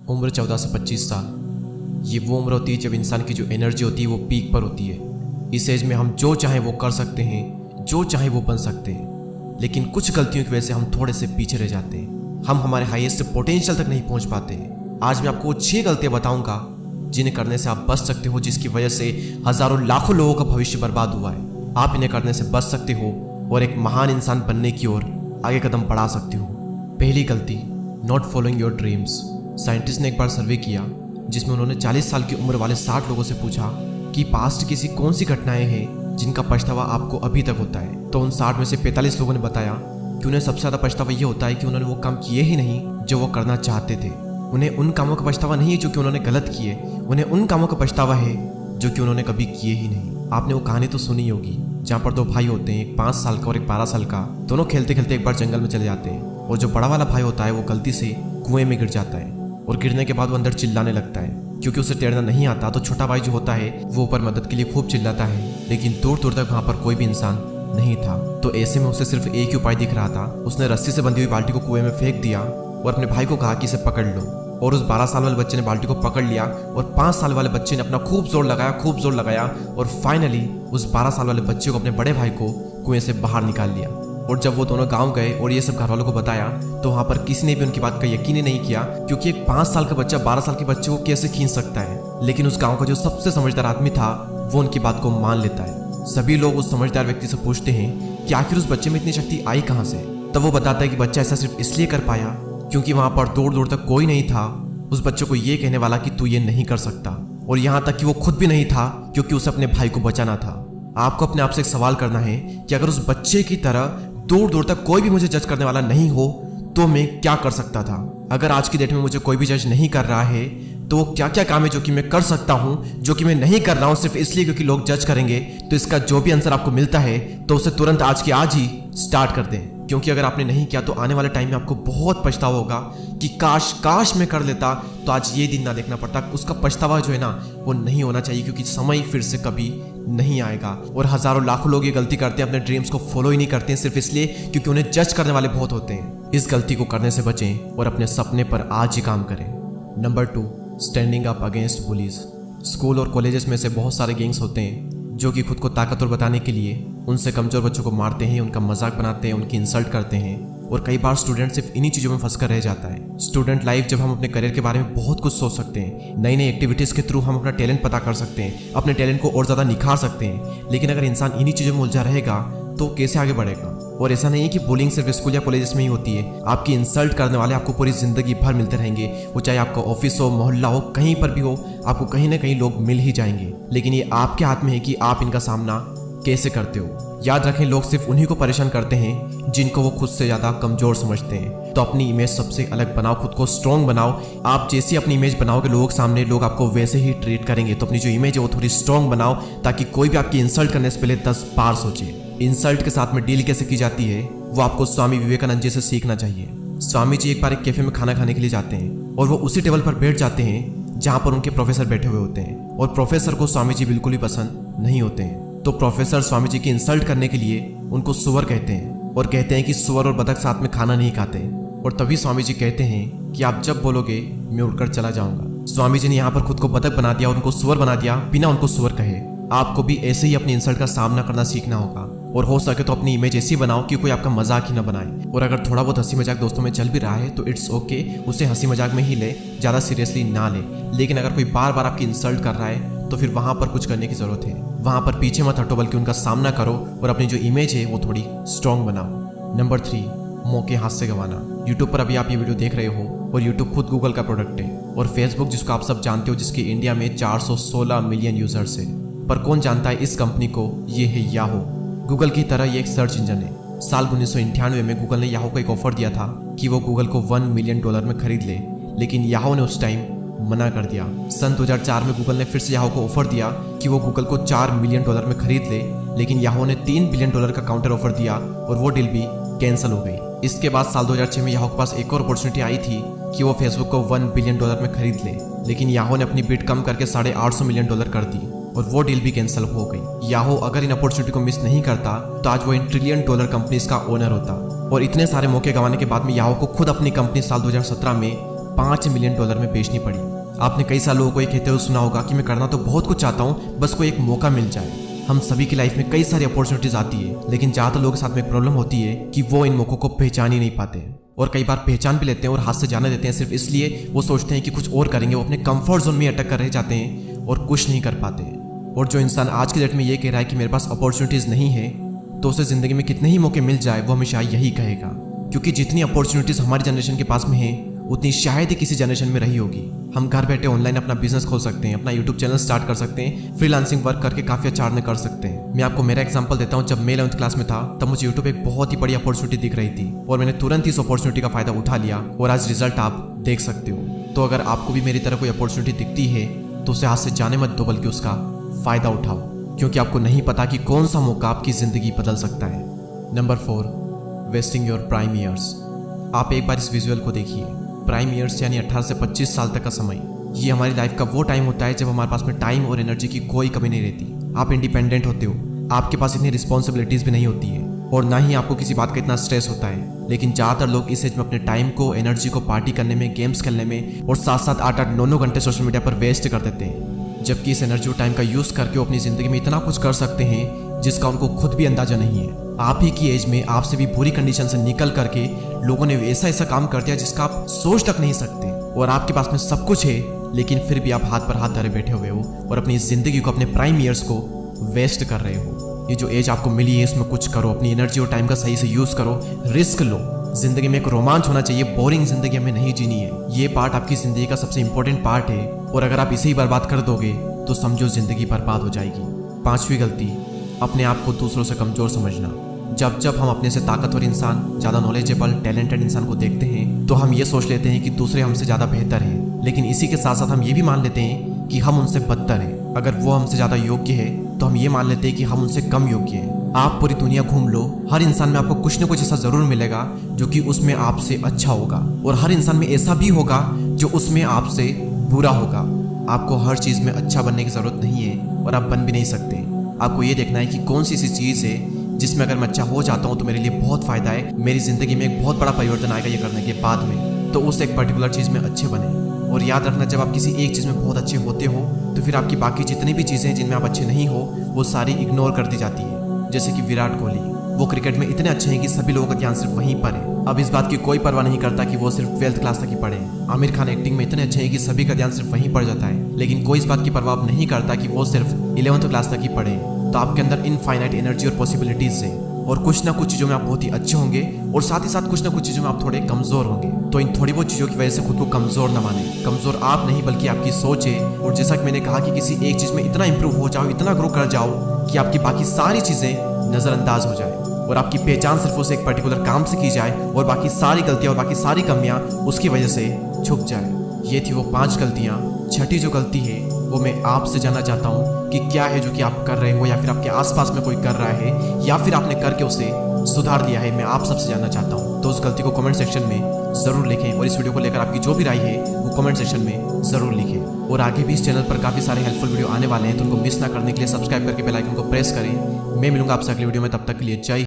उम्र 14 से 25 साल, ये वो उम्र होती है जब इंसान की जो एनर्जी होती है वो पीक पर होती है। इस एज में हम जो चाहें वो कर सकते हैं, जो चाहें वो बन सकते हैं, लेकिन कुछ गलतियों की वजह से हम थोड़े से पीछे रह जाते हैं। हम हमारे हाईएस्ट पोटेंशियल तक नहीं पहुंच पाते। आज मैं आपको 6 गलतियां बताऊंगा जिन्हें करने से आप बच सकते हो, जिसकी वजह से हजारों लाखों लोगों का भविष्य बर्बाद हुआ है। आप इन्हें करने से बच सकते हो और एक महान इंसान बनने की ओर आगे कदम बढ़ा सकते हो। पहली गलती, not following your dreams. Scientist ने एक बार सर्वे किया जिसमें उन्होंने 40 साल की उम्र वाले 60 लोगों से पूछा कि पास्ट की कौन सी घटनाएं हैं जिनका पछतावा आपको अभी तक होता है। तो उन 60 में से 45 लोगों ने बताया कि उन्हें सबसे ज़्यादा पछतावा ये होता है कि उन्होंने वो काम किए ही नहीं जो वो करना चाहते थे। उन्हें उन कामों का पछतावा नहीं है जो कि उन्होंने गलत किए, उन्हें उन कामों का पछतावा है जो कि उन्होंने कभी किए ही नहीं। आपने वो कहानी तो सुनी होगी जहाँ पर 2 भाई होते हैं, एक 5 साल का और एक 12 साल का। दोनों खेलते खेलते एक बार जंगल में चले जाते हैं और जो बड़ा वाला भाई होता है वो गलती से कुएं में गिर जाता है और गिरने के बाद वो अंदर चिल्लाने लगता है क्योंकि उसे तैरना नहीं आता। तो छोटा भाई जो होता है वो ऊपर मदद के लिए खूब चिल्लाता है, लेकिन दूर दूर तक वहाँ पर कोई भी इंसान नहीं था। तो ऐसे में उसे सिर्फ एक ही उपाय दिख रहा था। उसने रस्सी से बंधी हुई बाल्टी को कुएं में फेंक दिया और अपने भाई को कहा कि इसे पकड़ लो। और उस 12 साल वाले बच्चे ने बाल्टी को पकड़ लिया और 5 साल वाले बच्चे ने अपना खूब जोर लगाया और फाइनली उस 12 साल वाले बच्चे को, अपने बड़े भाई को, कुएं से बाहर निकाल लिया। और जब वो दोनों गांव गए और ये सब घर वालों को बताया तो वहाँ पर किसी ने भी उनकी बात का यकीन ही नहीं किया, क्योंकि एक 5 साल का बच्चा 12 साल के बच्चे को कैसे खींच सकता है। लेकिन उस गांव का जो सबसे समझदार आदमी था वो उनकी बात को मान लेता है। सभी लोग उस समझदार व्यक्ति से पूछते हैं कि आखिर उस बच्चे में इतनी शक्ति आई कहाँ से। तब वो बताता है कि बच्चा ऐसा सिर्फ इसलिए कर पाया क्योंकि वहाँ पर दूर दूर तक कोई नहीं था उस बच्चे को ये कहने वाला कि तू ये नहीं कर सकता। और यहाँ तक कि वो खुद भी नहीं था क्योंकि उसे अपने भाई को बचाना था। आपको अपने आप से एक सवाल करना है कि अगर उस बच्चे की तरह दूर दूर तक कोई भी मुझे जज करने वाला नहीं हो तो मैं क्या कर सकता था। अगर आज की डेट में मुझे कोई भी जज नहीं कर रहा है तो क्या क्या काम है जो कि मैं कर सकता हूँ, जो कि मैं नहीं कर रहा हूँ सिर्फ इसलिए क्योंकि लोग जज करेंगे। तो इसका जो भी आंसर आपको मिलता है तो उसे तुरंत आज के आज ही स्टार्ट कर दें, क्योंकि अगर आपने नहीं किया तो आने वाले टाइम में आपको बहुत पछतावा होगा कि काश मैं कर लेता तो आज ये दिन ना देखना पड़ता। उसका पछतावा जो है ना वो नहीं होना चाहिए, क्योंकि समय फिर से कभी नहीं आएगा। और हजारों लाखों लोग ये गलती करते हैं, अपने ड्रीम्स को फॉलो ही नहीं करते हैं सिर्फ इसलिए क्योंकि उन्हें जज करने वाले बहुत होते हैं। इस गलती को करने से बचें और अपने सपने पर आज ही काम करें। Number 2, standing up against bullies. School और कॉलेजेस में से बहुत सारे गैंग्स होते हैं जो कि खुद को ताकतवर बताने के लिए उनसे कमजोर बच्चों को मारते हैं, उनका मजाक बनाते हैं, उनकी इंसल्ट करते हैं। और कई बार स्टूडेंट सिर्फ इन्हीं चीज़ों में फंस कर रह जाता है। स्टूडेंट लाइफ जब हम अपने करियर के बारे में बहुत कुछ सोच सकते हैं, नई नई एक्टिविटीज़ के थ्रू हम अपना टैलेंट पता कर सकते हैं, अपने टैलेंट को और ज़्यादा निखार सकते हैं। लेकिन अगर इंसान इन्हीं चीज़ों में उलझा रहेगा तो कैसे आगे बढ़ेगा। और ऐसा नहीं है कि बुलिंग सिर्फ स्कूल या कॉलेजेस में ही होती है। आपकी इंसल्ट करने वाले आपको पूरी जिंदगी भर मिलते रहेंगे, वो चाहे आपका ऑफिस हो, मोहल्ला हो, कहीं पर भी हो, आपको कहीं ना कहीं लोग मिल ही जाएंगे। लेकिन ये आपके हाथ में है कि आप इनका सामना कैसे करते हो। याद रखें, लोग सिर्फ उन्हीं को परेशान करते हैं जिनको वो खुद से ज़्यादा कमज़ोर समझते हैं। तो अपनी इमेज सबसे अलग बनाओ, खुद को स्ट्रॉन्ग बनाओ। आप जैसी अपनी इमेज बनाओगे लोगों के सामने, लोग आपको वैसे ही ट्रीट करेंगे। तो अपनी जो इमेज है वो थोड़ी स्ट्रॉन्ग बनाओ ताकि कोई भी आपकी इंसल्ट करने से पहले 10 बार सोचे। इंसल्ट के साथ में डील कैसे की जाती है वो आपको स्वामी विवेकानंद जी से सीखना चाहिए। स्वामी जी एक बार एक कैफे में खाना खाने के लिए जाते हैं और वो उसी टेबल पर बैठ जाते हैं जहाँ पर उनके प्रोफेसर बैठे हुए होते हैं। और प्रोफेसर को स्वामी जी बिल्कुल भी पसंद नहीं होते हैं। तो प्रोफेसर स्वामी जी की इंसल्ट करने के लिए उनको सुअर कहते हैं और कहते हैं कि सुअर और बतख साथ में खाना नहीं खाते। और तभी स्वामी जी कहते हैं कि आप जब बोलोगे मैं उड़कर चला जाऊंगा। स्वामी जी ने यहाँ पर खुद को बतख बना दिया और उनको सुअर बना दिया बिना उनको सुअर कहे। आपको भी ऐसे ही अपनी इंसल्ट का सामना करना सीखना होगा और हो सके तो अपनी इमेज ऐसी बनाओ कि कोई आपका मजाक ही ना बनाए। और अगर थोड़ा बहुत हंसी मजाक दोस्तों में चल भी रहा है तो इट्स ओके, उसे हंसी मजाक में ही ले, ज़्यादा सीरियसली ना ले। लेकिन अगर कोई बार बार आपकी इंसल्ट कर रहा है तो फिर वहाँ पर कुछ करने की ज़रूरत है। वहाँ पर पीछे मत हटो बल्कि उनका सामना करो और अपनी जो इमेज है वो थोड़ी स्ट्रॉन्ग बनाओ। नंबर 3, मौके हाथ से गंवाना। यूट्यूब पर अभी आप ये वीडियो देख रहे हो और यूट्यूब खुद गूगल का प्रोडक्ट है। और फेसबुक जिसको आप सब जानते हो, जिसके इंडिया में 416 मिलियन यूजर्स है। पर कौन जानता है इस कंपनी को, ये है याहू। गूगल की तरह ये एक सर्च इंजन है। साल 1998 में गूगल ने याहू को एक ऑफर दिया था कि वो गूगल को $1 मिलियन में खरीद ले, लेकिन याहू ने उस टाइम मना कर दिया। सन 2004 में गूगल ने फिर से याहू को ऑफर दिया कि वो गूगल को $4 मिलियन में खरीद ले, लेकिन याहू ने $3 बिलियन का काउंटर ऑफर दिया और वो डील भी कैंसिल हो गई। इसके बाद साल 2006 में याहू के पास एक और अपॉर्चुनिटी आई थी कि वो फेसबुक को $1 बिलियन में खरीद ले, लेकिन याहू ने अपनी बिड कम करके $850 मिलियन कर दी और वो डील भी कैंसिल हो गई। याहू अगर इन अपॉर्चुनिटी को मिस नहीं करता तो आज वो इन $1 ट्रिलियन कंपनीज का ओनर होता। और इतने सारे मौके गंवाने के बाद में याहू को खुद अपनी कंपनी साल 2017 में $5 मिलियन में बेचनी पड़ी। आपने कई साल लोगों को ये कहते हुए सुना होगा कि मैं करना तो बहुत कुछ चाहता हूँ, बस कोई एक मौका मिल जाए। हम सभी की लाइफ में कई सारी अपॉर्चुनिटीज आती है, लेकिन ज़्यादातर लोगों के साथ में एक प्रॉब्लम होती है कि वो इन मौक़ों को पहचान ही नहीं पाते और कई बार पहचान भी लेते हैं और हाथ से जाने देते हैं सिर्फ इसलिए वो सोचते हैं कि कुछ और करेंगे। वो अपने कंफर्ट जोन में अटक कर रह जाते हैं और कुछ नहीं कर पाते। और जो इंसान आज के डेट में ये कह रहा है कि मेरे पास अपॉर्चुनिटीज़ नहीं है, तो उसे ज़िंदगी में कितने ही मौके मिल जाए वो हमेशा यही कहेगा, क्योंकि जितनी अपॉर्चुनिटीज़ हमारी जनरेशन के पास में है उतनी शायद ही किसी जनरेशन में रही होगी। हम घर बैठे ऑनलाइन अपना बिजनेस खोल सकते हैं, अपना यूट्यूब चैनल स्टार्ट कर सकते हैं, फ्रीलांसिंग वर्क करके काफ़ी अच्छा अर्न कर सकते हैं। मैं आपको मेरा एग्जांपल देता हूँ। जब मैं 11th क्लास में था तब मुझे यूट्यूब एक बहुत ही बड़ी अपॉर्चुनिटी दिख रही थी और मैंने तुरंत इस अपॉर्चुनिटी का फ़ायदा उठा लिया और आज रिजल्ट आप देख सकते हो। तो अगर आपको भी मेरी तरह कोई अपॉर्चुनिटी दिखती है तो उसे हाथ से जाने मत दो, बल्कि उसका फ़ायदा उठाओ, क्योंकि आपको नहीं पता कि कौन सा मौका आपकी ज़िंदगी बदल सकता है। Number 4, wasting your prime years. आप एक बार इस विजुअल को देखिए। प्राइम ईयर्स यानी 18 से 25 साल तक का समय, ये हमारी लाइफ का वो टाइम होता है जब हमारे पास में टाइम और एनर्जी की कोई कमी नहीं रहती। आप इंडिपेंडेंट होते हो, आपके पास इतनी रिस्पॉन्सिबिलिटीज़ भी नहीं होती है और ना ही आपको किसी बात का इतना स्ट्रेस होता है। लेकिन ज़्यादातर लोग इस एज में अपने टाइम को, एनर्जी को पार्टी करने में, गेम्स खेलने में और साथ साथ 8-8, 9-9 घंटे सोशल मीडिया पर वेस्ट कर देते हैं, जबकि इस एनर्जी और टाइम का यूज़ करके वो अपनी ज़िंदगी में इतना कुछ कर सकते हैं जिसका उनको खुद भी अंदाजा नहीं है। आप ही की एज में आपसे भी बुरी कंडीशन से निकल करके लोगों ने ऐसा ऐसा काम कर दिया जिसका आप सोच तक नहीं सकते, और आपके पास में सब कुछ है लेकिन फिर भी आप हाथ पर हाथ धरे बैठे हुए हो और अपनी ज़िंदगी को, अपने प्राइम ईयर्स को वेस्ट कर रहे हो। ये जो एज आपको मिली है इसमें कुछ करो, अपनी एनर्जी और टाइम का सही से यूज़ करो, रिस्क लो। ज़िंदगी में एक रोमांच होना चाहिए, बोरिंग ज़िंदगी हमें नहीं जीनी है। ये पार्ट आपकी ज़िंदगी का सबसे इंपॉर्टेंट पार्ट है और अगर आप इसे ही बर्बाद कर दोगे तो समझो ज़िंदगी बर्बाद हो जाएगी। 5वीं गलती, अपने आप को दूसरों से कमज़ोर समझना। जब जब हम अपने से ताकतवर इंसान, ज़्यादा नॉलेजेबल, टैलेंटेड इंसान को देखते हैं तो हम ये सोच लेते हैं कि दूसरे हमसे ज़्यादा बेहतर हैं, लेकिन इसी के साथ साथ हम ये भी मान लेते हैं कि हम उनसे बदतर हैं। अगर वो हमसे ज़्यादा योग्य है तो हम ये मान लेते हैं कि हम उनसे कम योग्य हैं। आप पूरी दुनिया घूम लो, हर इंसान में आपको कुछ न कुछ ऐसा ज़रूर मिलेगा जो कि उसमें आपसे अच्छा होगा, और हर इंसान में ऐसा भी होगा जो उसमें आपसे बुरा होगा। आपको हर चीज़ में अच्छा बनने की ज़रूरत नहीं है और आप बन भी नहीं सकते। आपको ये देखना है कि कौन सी ऐसी चीज़ है जिसमें अगर मैं अच्छा हो जाता हूँ तो मेरे लिए बहुत फ़ायदा है, मेरी ज़िंदगी में एक बहुत बड़ा परिवर्तन आएगा ये करने के बाद में, तो उस एक पर्टिकुलर चीज़ में अच्छे बने। और याद रखना, जब आप किसी एक चीज़ में बहुत अच्छे होते हो तो फिर आपकी बाकी जितनी भी चीज़ें हैं जिनमें आप अच्छे नहीं हो वो सारी इग्नोर कर दी जाती है। जैसे कि विराट कोहली, वो क्रिकेट में इतने अच्छे हैं कि सभी लोगों का ध्यान सिर्फ वहीं पर है। अब इस बात की कोई परवाह नहीं करता कि वो सिर्फ 12th क्लास तक ही पढ़े। आमिर खान एक्टिंग में इतने अच्छे हैं कि सभी का ध्यान सिर्फ वहीं पड़ जाता है, लेकिन कोई इस बात की परवाह नहीं करता कि वो सिर्फ 11th क्लास तक ही पढ़े। तो आपके अंदर इनफाइनाइट एनर्जी और पॉसिबिलिटीज़ है और कुछ ना कुछ चीज़ों में आप बहुत ही अच्छे होंगे और साथ ही साथ कुछ ना कुछ चीज़ों में आप थोड़े कमज़ोर होंगे। तो इन थोड़ी बहुत चीज़ों की वजह से खुद को कमज़ोर ना माने। कमज़ोर आप नहीं बल्कि आपकी सोच है। और जैसा कि मैंने कहा कि किसी एक चीज़ में इतना इंप्रूव हो जाओ, इतना ग्रो कर जाओ कि आपकी बाकी सारी चीज़ें नज़रअंदाज हो जाए और आपकी पहचान सिर्फ उस एक पर्टिकुलर काम से की जाए और बाकी सारी गलतियाँ और बाकी सारी कमियाँ उसकी वजह से छुप जाए। ये थी वो 5 गलतियाँ। छठी जो गलती है वो मैं आपसे जानना चाहता हूँ कि क्या है जो कि आप कर रहे हो या फिर आपके आसपास में कोई कर रहा है या फिर आपने करके उसे सुधार लिया है। मैं आप सबसे जानना चाहता हूँ। तो उस गलती को कमेंट सेक्शन में ज़रूर लिखें और इस वीडियो को लेकर आपकी जो भी राय है वो कमेंट सेक्शन में ज़रूर लिखें। और आगे भी इस चैनल पर काफ़ी सारे हेल्पफुल वीडियो आने वाले हैं, तो उनको मिस ना करने के लिए सब्सक्राइब करके बेल आइकन को प्रेस करें। मैं मिलूंगा आपसे अगली वीडियो में, तब तक के लिए जय।